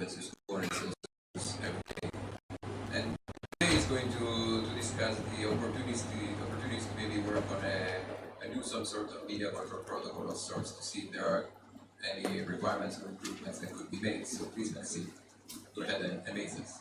that's used for resources every day. And today is going to discuss the opportunities to maybe work on a new some sort of media control protocol of sorts to see if there are any requirements or improvements that could be made. So please, Nancy, go ahead and amaze us.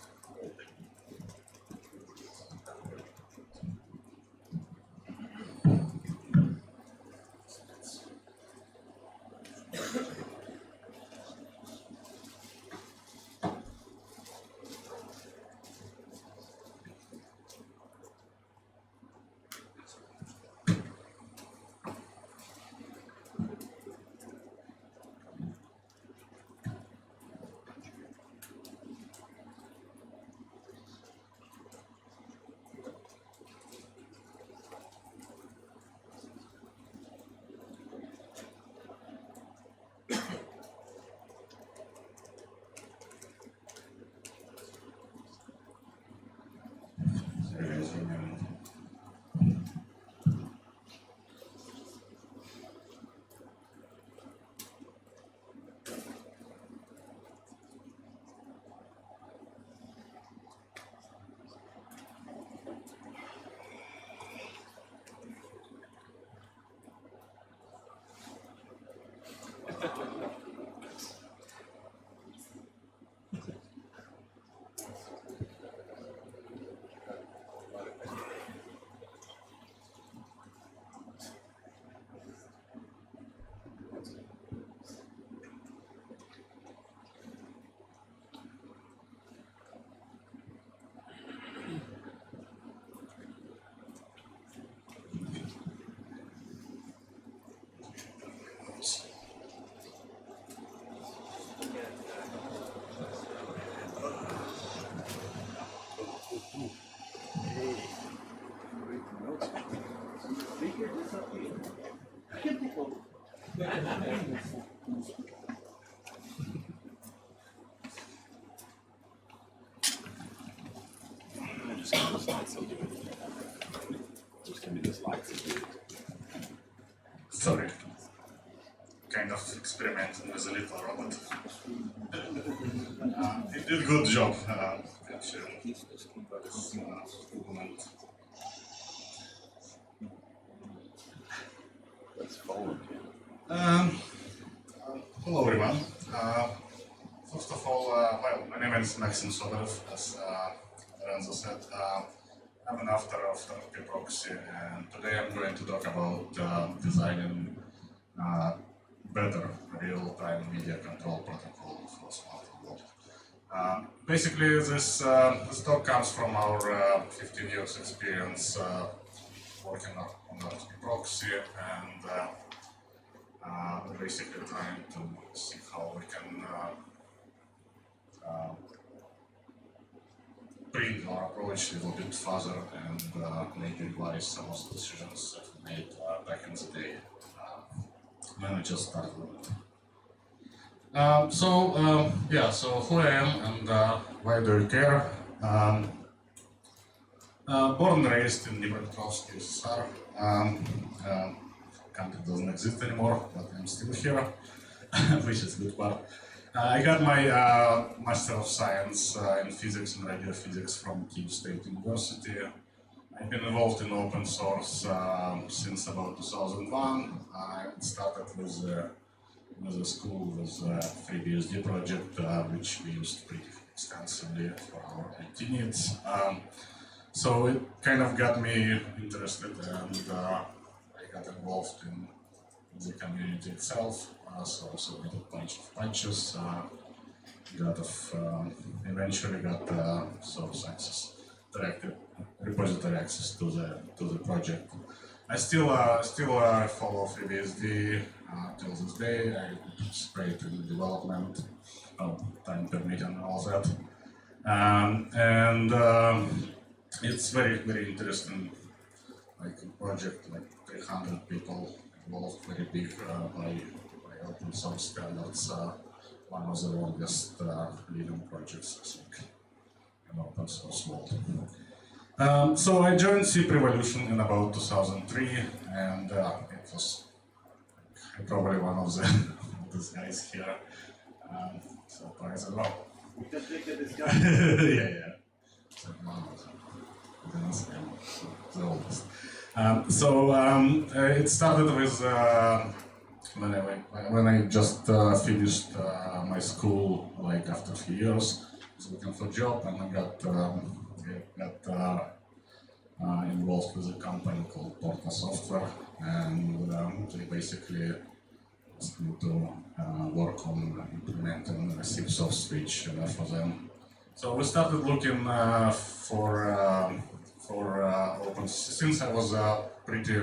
Sorry, kind of experimenting with a little robot. It did a good job, actually. This movement. Hello, everyone. First of all, well, my name is Maxim Soberov, as Lorenzo said. I'm an author of TRP Proxy, and today I'm going to talk about designing better real-time media control protocol for smartphone world. Basically, this talk comes from our 15 years experience working on TRP Proxy, and we're basically trying to see how we can bring our approach a little bit further and maybe revise some of the decisions that we made back in the day when we just started with it. So who I am and why do you care? Born and raised in Dnipropetrovsk, USSR. Country doesn't exist anymore, but I'm still here, which is a good part. I got my Master of Science in Physics and Radiophysics from Kyiv State University. I've been involved in open source since about 2001. I started with a school with a FreeBSD project, which we used pretty extensively for our IT needs. So it kind of got me interested, and I got involved in the community itself. So I submitted a bunch of patches. Eventually got source access, directed repository access to the project. I still follow FreeBSD till this day. I participate in the development, time permitting and all that. It's very interesting, like a project, like 300 people involved, very big by open source standards. One of the longest living projects, I think, in open source world. So I joined SIP Revolution in about 2003, and it was probably one of these guys here. So praise the Lord. We can take a discussion. Yeah. So, the oldest. It started with when I just finished my school, like after a few years, I was looking for a job, and I got involved with a company called Porta Software, and they basically asked me to work on implementing a CIPSoft switch for them. So we started looking for open. Since I was pretty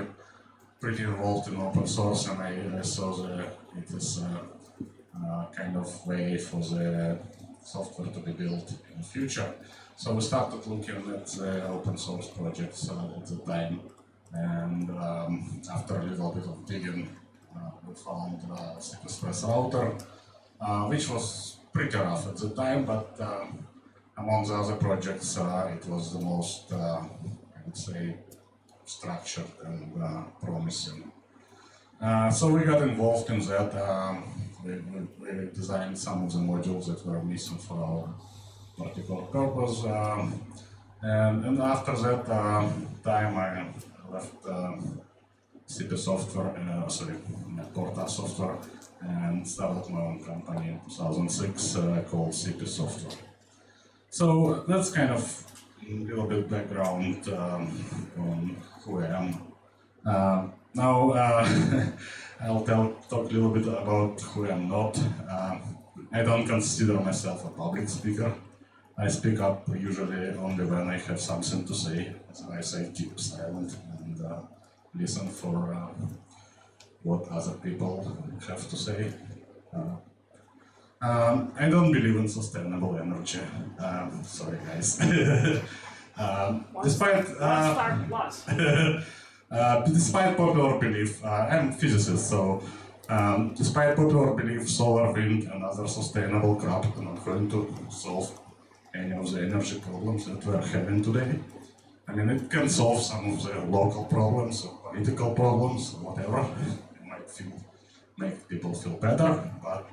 involved in open source, and I saw it is kind of way for the software to be built in the future. So we started looking at the open source projects at the time, and after a little bit of digging, we found C++ router, which was pretty rough at the time, but among the other projects, it was the most, I would say, structured and promising. So we got involved in that. We designed some of the modules that were missing for our particular purpose. And after that time, I left CP Software, Porta Software, and started my own company in 2006 called CP Software. So that's kind of a little bit background on who I am. Now I'll talk a little bit about who I am not. I don't consider myself a public speaker. I speak up usually only when I have something to say. So I say keep silent and listen for what other people have to say. I don't believe in sustainable energy. Sorry, guys. Despite popular belief, I'm a physicist, so despite popular belief, solar, wind, and other sustainable crap are not going to solve any of the energy problems that we are having today. I mean, it can solve some of the local problems, or political problems, or whatever. It might make people feel better, but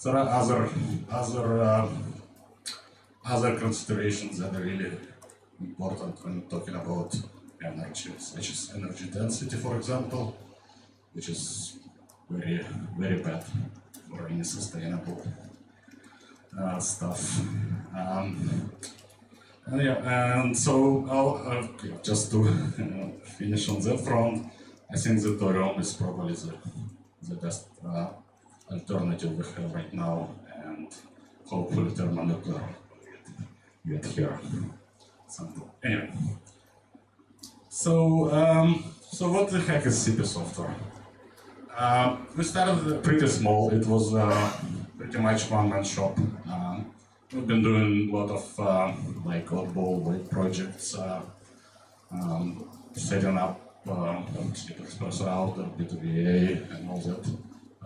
there are other considerations that are really important when talking about energy, such as energy density, for example, which is very, very bad for any sustainable stuff. And so I'll just to finish on that front, I think that thorium is probably the best alternative we have right now, and hopefully thermonuclear will get here someday. Anyway, so what the heck is CP Software? We started pretty small. It was pretty much one-man shop. We've been doing a lot of like oddball web projects, setting up C++ router, B2BA, and all that.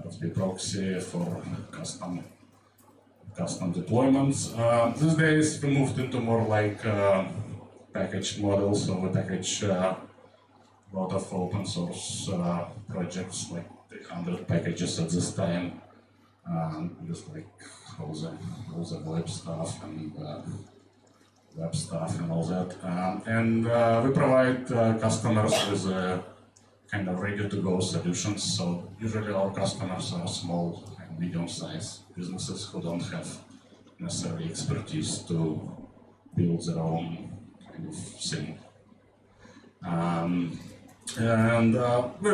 RFP proxy for custom deployments. These days we moved into more like package models, so we package a lot of open source projects, like 300 packages at this time, just like all the web stuff and all that. And we provide customers with kind of ready-to-go solutions. So usually our customers are small and medium-sized businesses who don't have necessarily expertise to build their own kind of thing. And we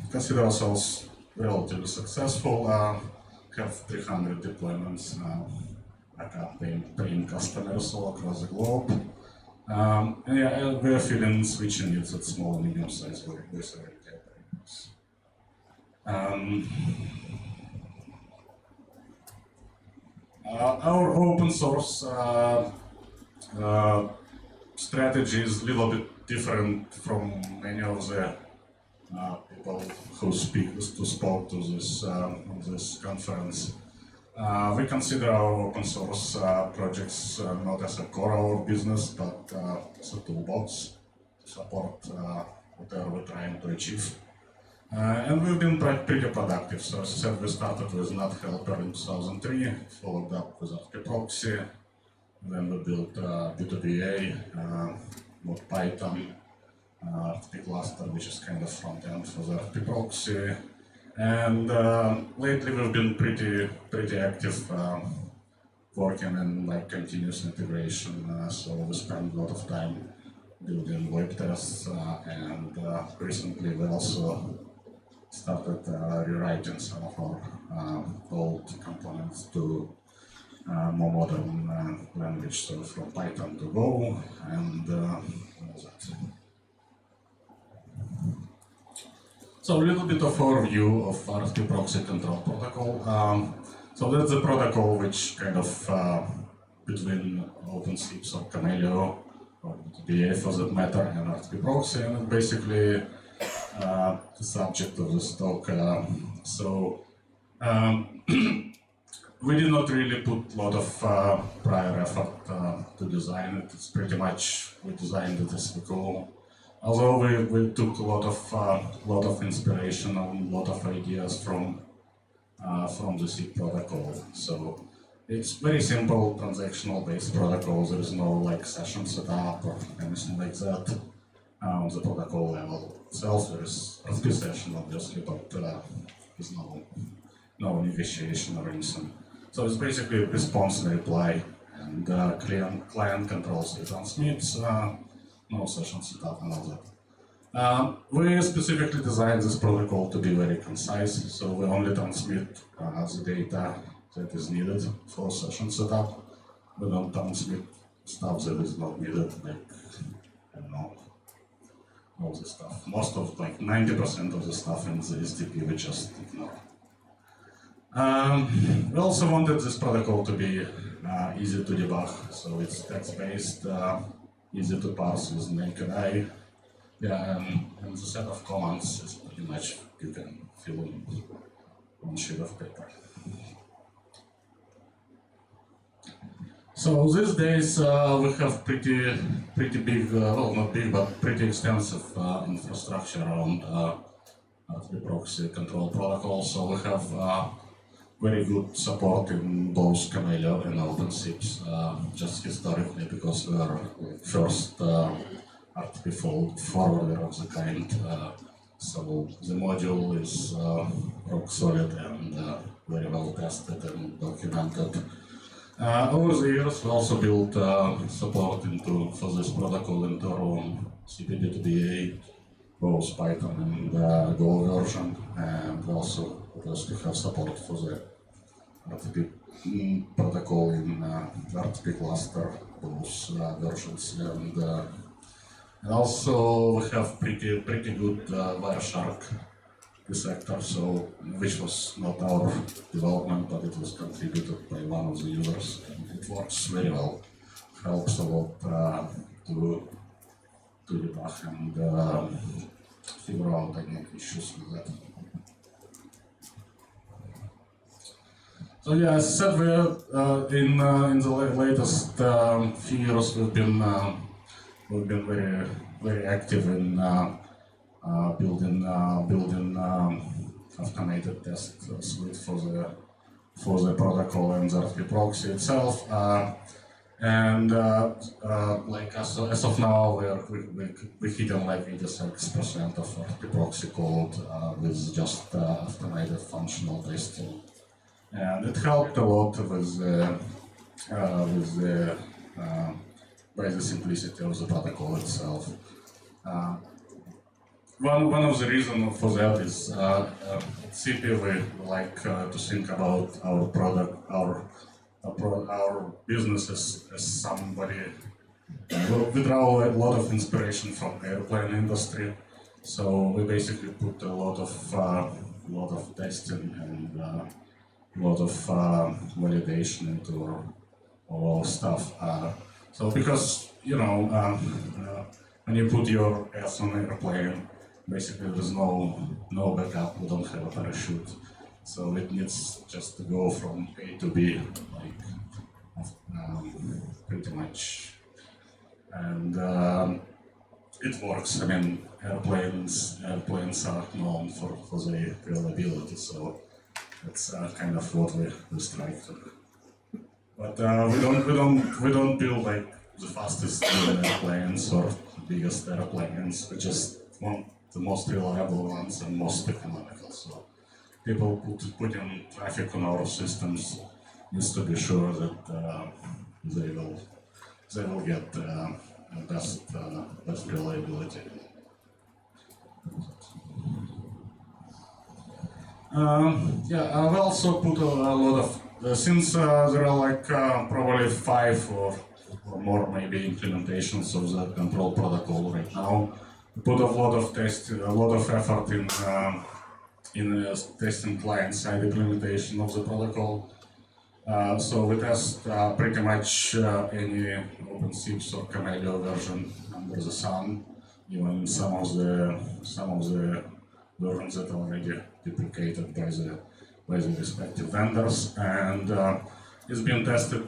consider ourselves relatively successful. Have 300 deployments now, paying customers all across the globe. And yeah, we are filling switching needs at small and medium-sized with our open source strategy is a little bit different from many of the people who spoke to this conference. We consider our open source projects not as a core of our business, but as a toolbox to support whatever we're trying to achieve. And we've been pretty productive. So as I said, we started with NetHelper in 2003, followed up with RP proxy. Then we built B2BA, with Python, RTP cluster, which is kind of front end for the RTP proxy. And lately we've been pretty active working in like continuous integration. So we spend a lot of time building web tests, and recently we also started rewriting some of our old components to more modern language, so from Python to Go, and all that. So a little bit of overview of RTP proxy control protocol. So that's the protocol which kind of between OpenShips or Camelio or BA for that matter and RTP proxy, and basically the subject of this talk. We did not really put a lot of prior effort to design it. It's pretty much we designed it as we go. Although we took a lot of inspiration and a lot of ideas from the C protocol. So it's very simple transactional based protocol. There is no like session setup or anything like that. On the protocol level itself, there is RTP session obviously, but there's no negotiation or anything. So it's basically response and reply, and client controls the transmits, no session setup and all that. We specifically designed this protocol to be very concise, so we only transmit the data that is needed for session setup. We don't transmit stuff that is not needed, like, I don't know, all this stuff. Most of, like 90% of the stuff in the SDP we just ignore. We also wanted this protocol to be easy to debug, so it's text-based, easy to parse with naked eye. Yeah, and the set of commands is pretty much you can fill in one sheet of paper. So these days we have pretty big, well not big, but pretty extensive infrastructure around the proxy control protocol. So we have very good support in both Camelio and OpenShips, just historically because we are first RTP forwarder of the kind. So the module is rock solid and very well tested and documented. Over the years, we also built support for this protocol into our own CPD2BA, both Python and Go version, and we also have support for the RTP protocol in RTP cluster, both versions, and also we have pretty good Wireshark sector, so which was not our development, but it was contributed by one of the users, and it works very well. Helps a lot to debug and figure out any issues with that. So yeah, as I said, we're in the latest few years we've been very active in building automated test suite for the protocol and the RTP proxy itself. Like as of now, we're hitting like 86% of RTP proxy code with just automated functional testing. And it helped a lot by the simplicity of the protocol itself. One of the reasons for that is at CP we like to think about our product, our business as somebody. We draw a lot of inspiration from airplane industry, so we basically put a lot of testing and a lot of validation into all stuff. So because when you put your ass on an airplane, basically there's no backup. We don't have a parachute, so it needs just to go from A to B, like pretty much, and it works. I mean, airplanes are known for their reliability, so that's kind of what we strive to. But we don't build like the fastest airplanes or biggest airplanes. We just want the most reliable ones and most economical. So people putting traffic on our systems needs to be sure that they will get best reliability. We also put a lot of since there are like probably 5 or more maybe implementations of the control protocol right now. We put a lot of effort in testing client-side implementation of the protocol. So we test pretty much any OpenShift or Camellia version under the sun, even some of the versions that are already deprecated by the respective vendors, and it's been tested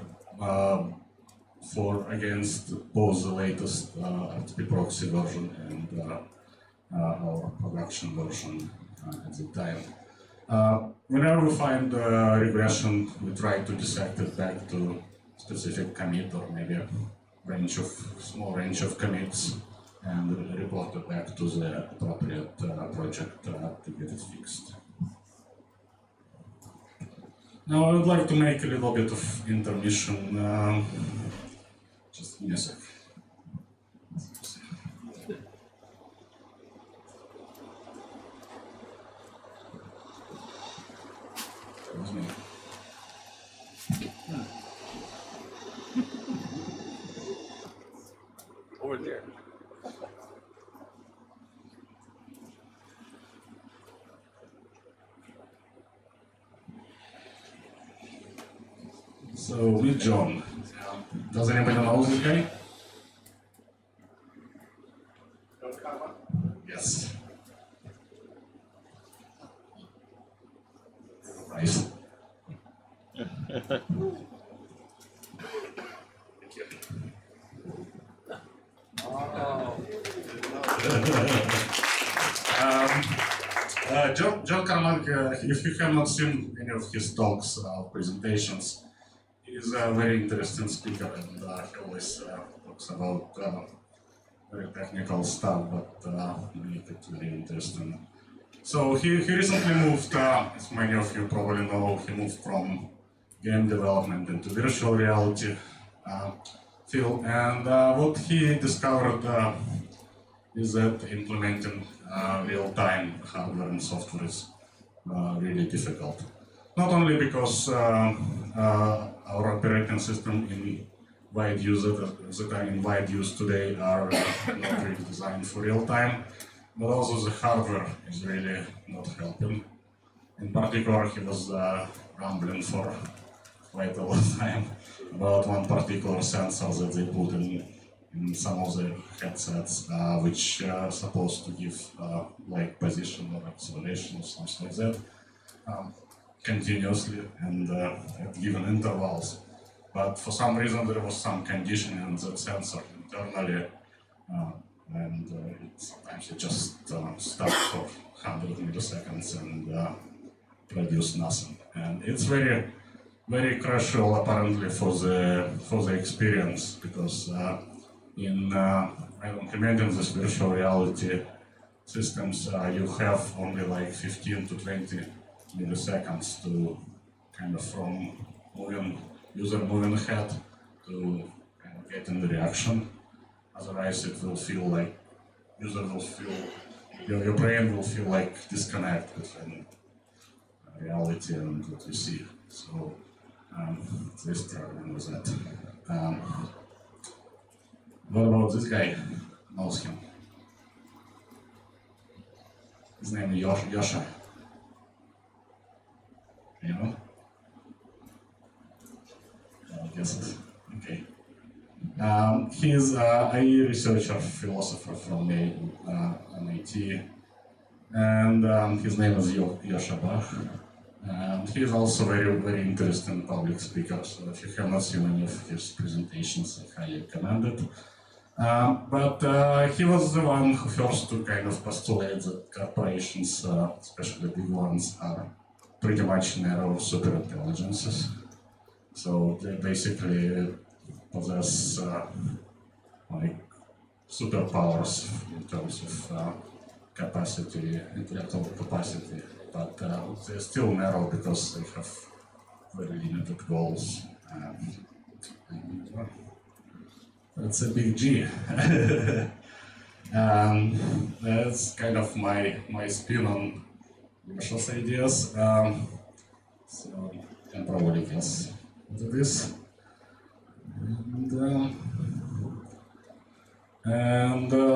against both the latest RTP proxy version and our production version at the time. Whenever we find regression, we try to dissect it back to specific commit or maybe a small range of commits and report it back to the appropriate project to get it fixed. Now I would like to make a little bit of intermission. Just give me a sec. Over there. So with John, does anybody know this guy? Yes. Nice. John Carmack, if you have not seen any of his talks or presentations, he's a very interesting speaker, and he always talks about very technical stuff, but make it very interesting. So he recently moved, as many of you probably know, he moved from game development into virtual reality field, and what he discovered is that implementing real-time hardware and software is really difficult. Not only because our operating system in wide use that are in wide use today are not really designed for real-time, but also the hardware is really not helping. In particular, he was rambling for quite a long time about one particular sensor that they put in some of the headsets, which are supposed to give like position or acceleration or something like that continuously and at given intervals. But for some reason there was some condition in that sensor internally, and sometimes it just stopped for 100 milliseconds and produced nothing. And it's very, very crucial apparently for the experience, because in implementing this virtual reality systems, you have only like 15 to 20 milliseconds to kind of from user moving head to kind of getting the reaction. Otherwise, it will feel like your brain will feel like disconnect between reality and what you see. So this problem with that. What about this guy? Knows him. His name is Yosha. You know? I guess it. Okay. He's a researcher, philosopher from MIT, and his name is Yosha Bach. And he is also very, very interesting public speaker. So if you have not seen any of his presentations, I highly recommend it. But he was the one who first to kind of postulate that corporations, especially big ones, are pretty much narrow superintelligences. So they basically possess like superpowers in terms of capacity, intellectual capacity, but they're still narrow because they have very limited goals. And that's a big G. That's kind of my spin on Marshall's ideas. So you can probably guess what it is.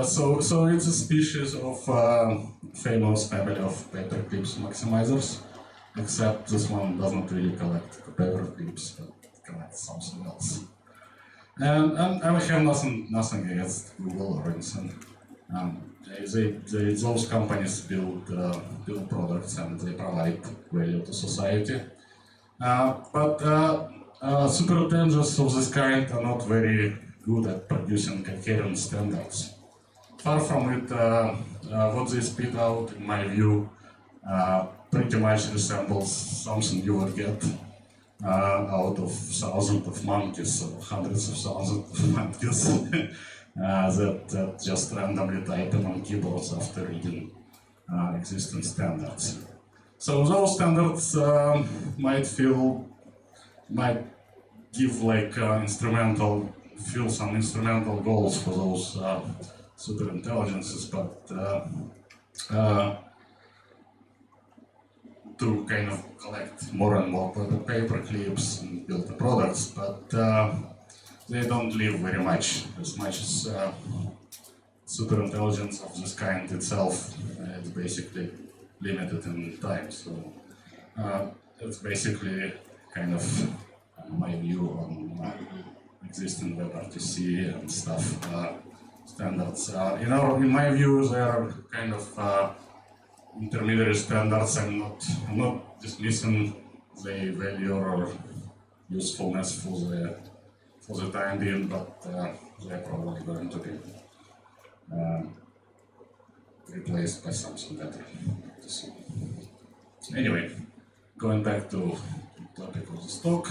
So it's a species of famous family of paperclips maximizers, except this one doesn't really collect paperclips, but collects something else. And I have nothing against Google or Edison. Those companies build products and they provide value to society. But superintelligence of this kind are not very good at producing coherent standards. Far from it, what they spit out, in my view, pretty much resembles something you would get out of thousands of monkeys or hundreds of thousands of monkeys that just randomly typing on keyboards after reading existing standards. So those standards might give like fill some instrumental goals for those super intelligences, but to kind of collect more and more paper clips and build the products, but they don't live very much as super intelligence of this kind itself. It's basically limited in time, so it's basically kind of my view on existing WebRTC and stuff standards. In my view, they are kind of intermediary standards. I'm not dismissing the value or usefulness for the time being, but they're probably going to be replaced by something better. Anyway, going back to the topic of this talk.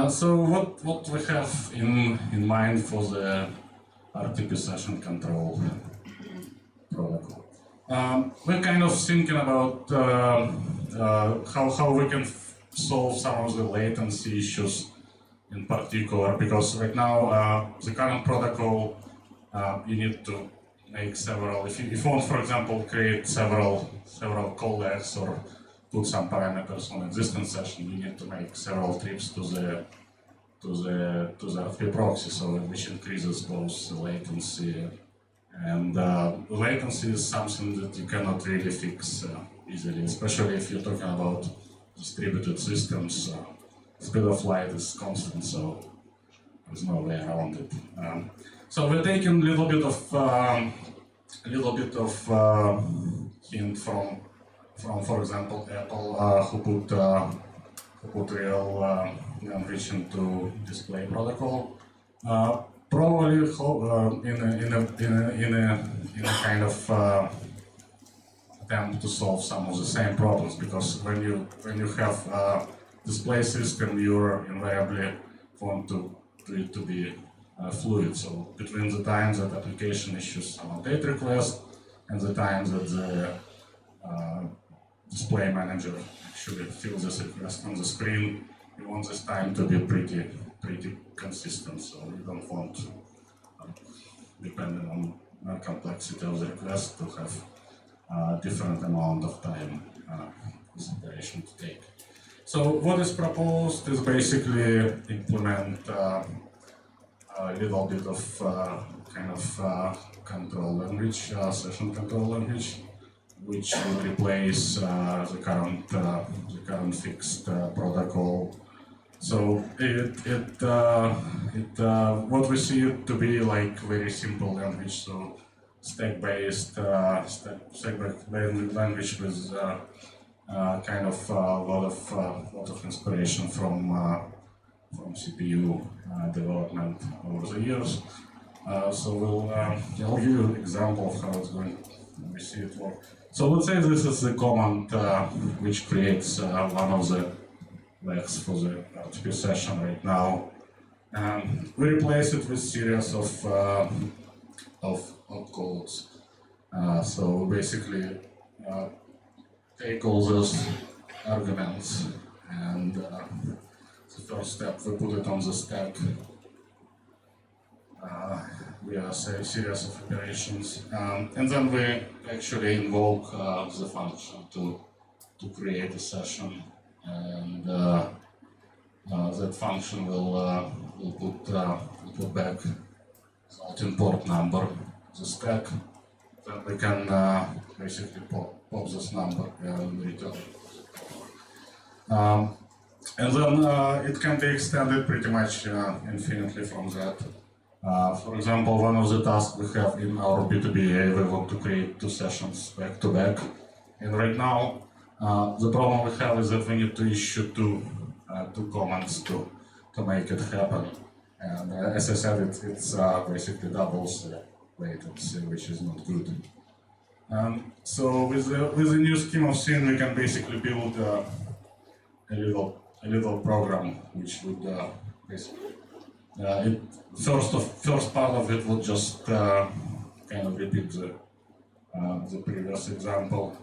So what we have in mind for the RTP session control protocol? We're kind of thinking about how we can solve some of the latency issues in particular, because right now the current protocol you need to make several. If you want, for example, create several callbacks or put some parameters on existing session, you need to make several trips to the RTP proxy, so which increases both the latency. And latency is something that you cannot really fix easily, especially if you're talking about distributed systems. Speed of light is constant, so there's no way around it. So we're taking a little bit of hint from, for example, Apple, who put real language into display protocol. Probably in a kind of attempt to solve some of the same problems, because when you have display system, you invariably want it to be fluid. So between the time that application issues some update request and the time that the display manager actually fills this request on the screen, you want this time to be pretty consistent. So you don't want, depending on the complexity of the request, to have different amount of time this operation to take. So what is proposed is basically implement a little bit of kind of control language, session control language, which would replace the current fixed protocol. So what we see it to be like very simple language. So stack-based language with kind of a lot of inspiration from CPU development over the years. So I'll give you an example of how it's going. We see it work. So let's say this is the command which creates one of the legs for the RTP session right now. We replace it with series of opcodes. So basically, take all those arguments, and the first step, we put it on the stack via a series of operations, and then we actually invoke the function to create a session, and that function will put back that import number, the stack. Then we can basically pop this number and return it. And then it can be extended pretty much infinitely from that. For example, one of the tasks we have in our B2BA, we want to create 2 sessions back to back. And right now, the problem we have is that we need to issue two comments to make it happen. And as I said, it's basically doubles the latency, which is not good. So with the new scheme of scene, we can basically build a little program which would basically first part of it would just kind of repeat the previous example,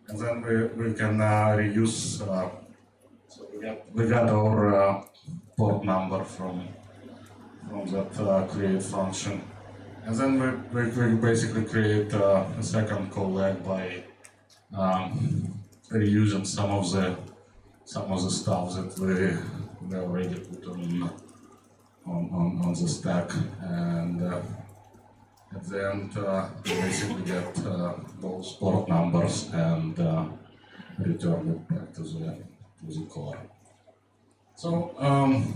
and then we can reuse. So we got our port number from that create function, and then we basically create a second call leg by reusing some of the stuff that we already put on the stack, and at the end we basically get those port numbers and return it back to the core. So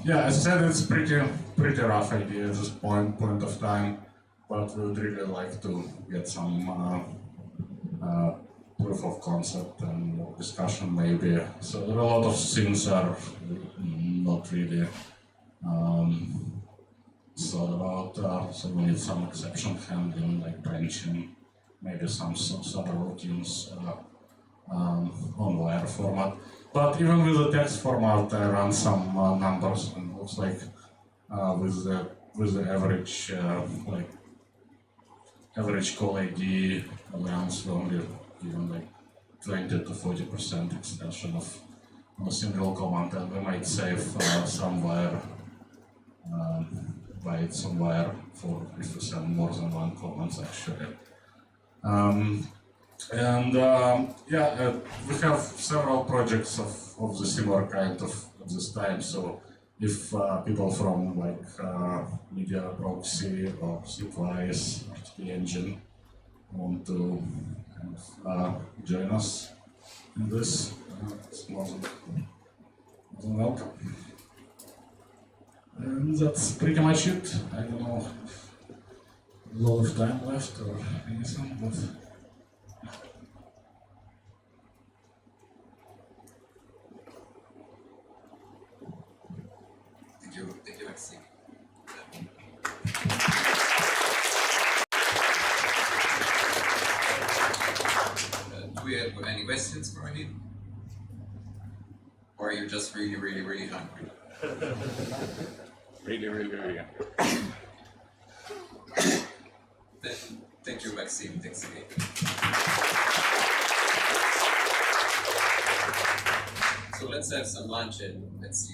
yeah, as I said, it's pretty rough idea at this point of time, but we would really like to get some proof of concept and more discussion maybe. So a lot of things are not really thought about. So we need some exception handling, like branching, maybe some subroutines on wire format. But even with the text format, I ran some numbers, and it looks like with the average average call ID allowance, we only given like 20 to 40% extension of a single command, and we might save some wire bytes somewhere for if we send more than one command actually. We have several projects of the similar kind of this time. So if people from like Media Proxy or Splitwise, RTP Engine want to join us in this, it's more than welcome. And that's pretty much it. I don't know if a lot of time left or anything, but Thank you, Maxime. Do we have any questions for me? Or are you just really, really, really hungry? Really, really, really. Then, thank you, Maxime. Thanks again. So let's have some lunch and let's